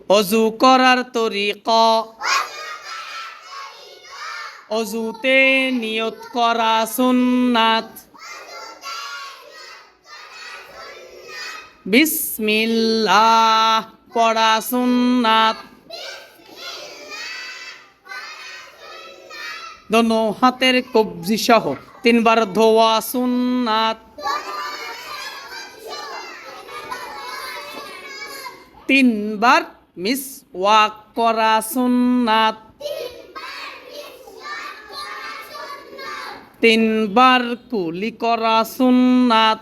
অজু করার তরিকা, অজুতে নিয়ত করা সুন্নাত। বিসমিল্লাহ পড়া সুন্নাত। দোনো হাতের কবজি সহ 3 বার ধোয়া সুন্নাত। 3 বার মিসওয়াক করা সুন্নাত। 3 বার কুলি করা সুন্নাত।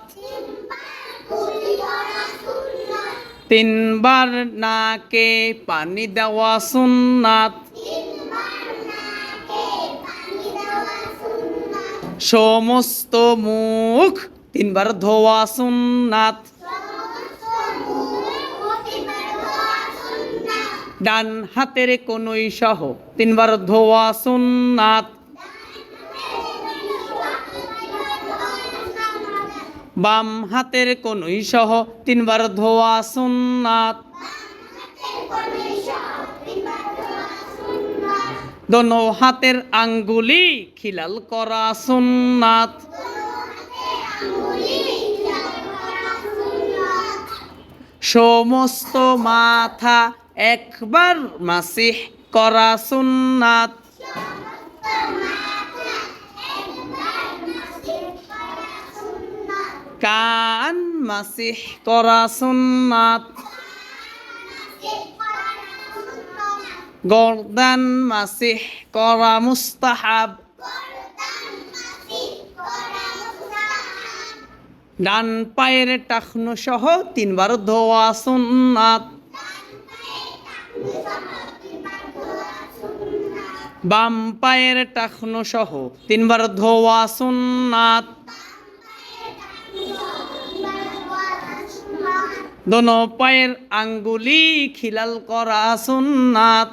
3 বার নাকে পানি দেওয়া সুন্নাত। সমস্ত মুখ 3 বার ধোয়া সুন্নাত। ডান হাতের কনুই সহ 3 বার ধোয়া সুন্নাত। বাম হাতের কনুই সহ 3 বার ধোয়া সুন্নাত। দোনো হাতের আঙ্গুলি খিলাল করা সুন্নাত। সমস্ত মাথা একবার মাসিহ করা সুন্নাত। কান মাসিহ করা সুন্নাত। গর্দান মাসিহ করা মুস্তাহাব। ডান পায়ের টাকনু সহ 3 বার ধোয়া সুন্নাত। বাম পায়ের টাকনু সহ 3 বার ধোয়া সুন্নাত। দোনো পায়ের আঙ্গুলি খিলাল করা সুন্নাত।